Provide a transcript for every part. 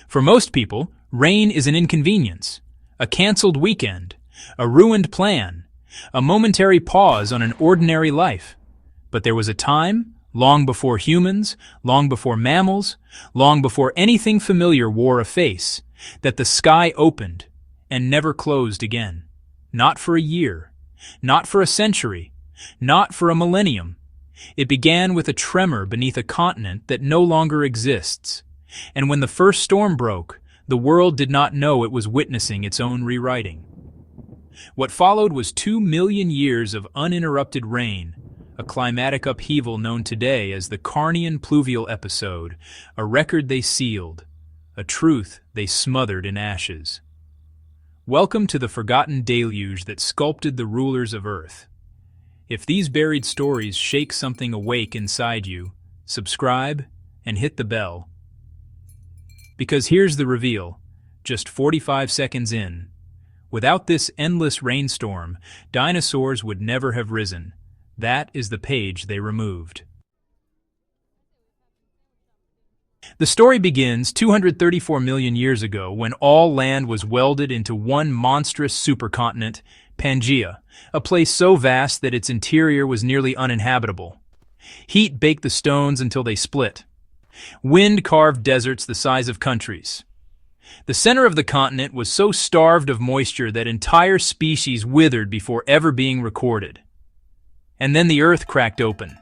For most people, rain is an inconvenience, a canceled weekend, a ruined plan, a momentary pause on an ordinary life. But there was a time, long before humans, long before mammals, long before anything familiar wore a face, that the sky opened and never closed again. Not for a year, not for a century, not for a millennium. It began with a tremor beneath a continent that no longer exists. And when the first storm broke, the world did not know it was witnessing its own rewriting. What followed was 2 million years of uninterrupted rain, a climatic upheaval known today as the Carnian Pluvial episode, a record they sealed, a truth they smothered in ashes. Welcome to the forgotten deluge that sculpted the rulers of Earth. If these buried stories shake something awake inside you, subscribe and hit the bell. Because here's the reveal, just 45 seconds in. Without this endless rainstorm, dinosaurs would never have risen. That is the page they removed. The story begins 234 million years ago when all land was welded into one monstrous supercontinent, Pangaea, a place so vast that its interior was nearly uninhabitable. Heat baked the stones until they split. Wind carved deserts the size of countries. The center of the continent was so starved of moisture that entire species withered before ever being recorded. And then the earth cracked open.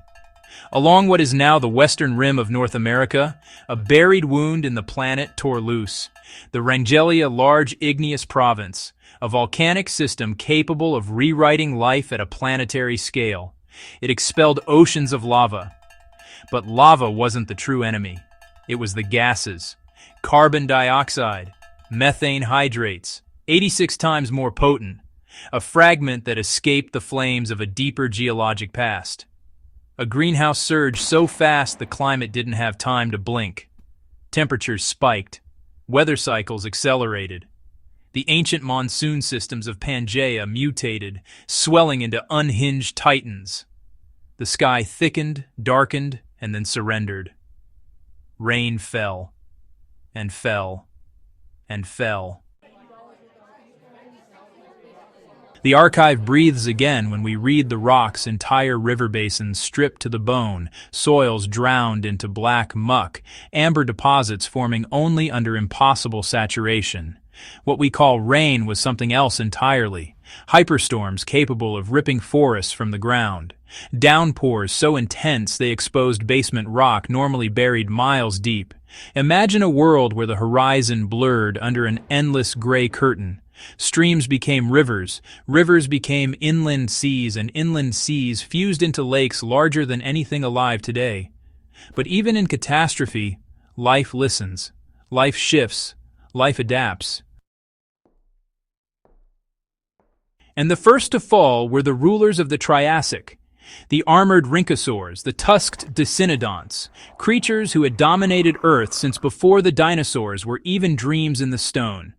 Along what is now the western rim of North America, a buried wound in the planet tore loose. The Rangelia Large Igneous Province, a volcanic system capable of rewriting life at a planetary scale. It expelled oceans of lava. But lava wasn't the true enemy. It was the gases. Carbon dioxide, methane hydrates, 86 times more potent. A fragment that escaped the flames of a deeper geologic past. A greenhouse surge so fast the climate didn't have time to blink. Temperatures spiked. Weather cycles accelerated. The ancient monsoon systems of Pangaea mutated, swelling into unhinged titans. The sky thickened, darkened, and then surrendered. Rain fell, and fell, and fell. The archive breathes again when we read the rocks, entire river basins stripped to the bone, soils drowned into black muck, amber deposits forming only under impossible saturation. What we call rain was something else entirely. Hyperstorms capable of ripping forests from the ground. Downpours so intense they exposed basement rock normally buried miles deep. Imagine a world where the horizon blurred under an endless gray curtain. Streams became rivers, rivers became inland seas, and inland seas fused into lakes larger than anything alive today. But even in catastrophe, life listens, life shifts, life adapts. And the first to fall were the rulers of the Triassic, the armored rhynchosaurs, the tusked dicynodonts, creatures who had dominated Earth since before the dinosaurs were even dreams in the stone.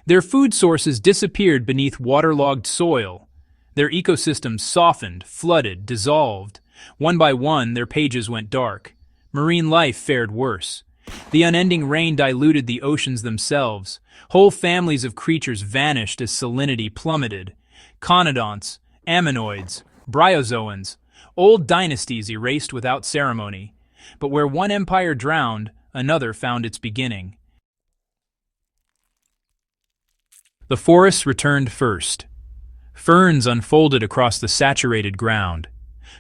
Their food sources disappeared beneath waterlogged soil. Their ecosystems softened, flooded, dissolved. One by one, their pages went dark. Marine life fared worse. The unending rain diluted the oceans themselves. Whole families of creatures vanished as salinity plummeted. Conodonts, ammonoids, bryozoans, old dynasties erased without ceremony. But where one empire drowned, another found its beginning. The forests returned first. Ferns unfolded across the saturated ground.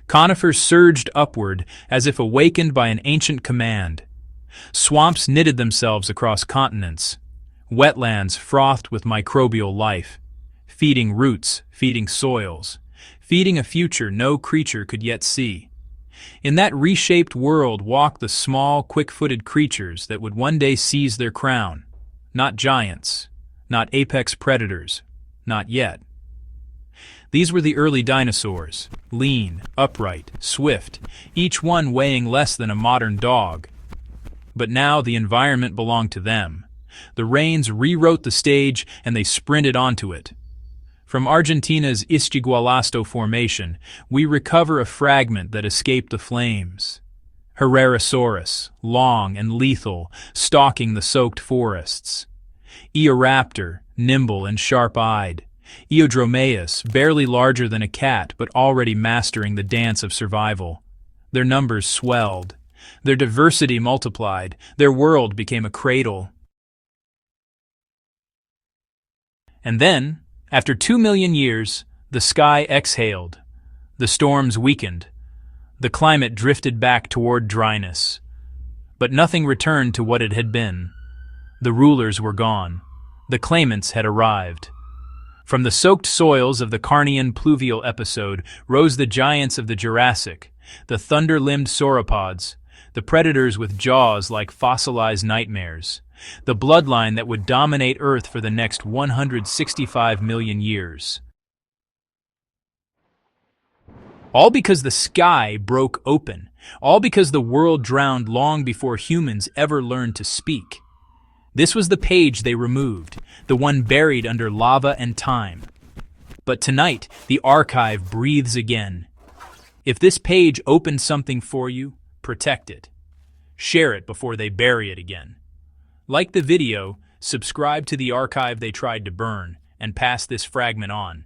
Conifers surged upward as if awakened by an ancient command. Swamps knitted themselves across continents. Wetlands frothed with microbial life, feeding roots, feeding soils, feeding a future no creature could yet see. In that reshaped world walked the small, quick-footed creatures that would one day seize their crown. Not giants. Not apex predators. Not yet. These were the early dinosaurs, lean, upright, swift, each one weighing less than a modern dog. But now the environment belonged to them. The rains rewrote the stage and they sprinted onto it. From Argentina's Ischigualasto Formation, we recover a fragment that escaped the flames. Herrerasaurus, long and lethal, stalking the soaked forests. Eoraptor, nimble and sharp-eyed. Eodromaeus, barely larger than a cat but already mastering the dance of survival. Their numbers swelled. Their diversity multiplied. Their world became a cradle. And then, after 2 million years, the sky exhaled. The storms weakened. The climate drifted back toward dryness. But nothing returned to what it had been. The rulers were gone. The claimants had arrived. From the soaked soils of the Carnian Pluvial episode rose the giants of the Jurassic, the thunder-limbed sauropods, the predators with jaws like fossilized nightmares, the bloodline that would dominate Earth for the next 165 million years. All because the sky broke open. All because the world drowned long before humans ever learned to speak. This was the page they removed, the one buried under lava and time. But tonight, the archive breathes again. If this page opened something for you, protect it. Share it before they bury it again. Like the video, subscribe to the archive they tried to burn, and pass this fragment on.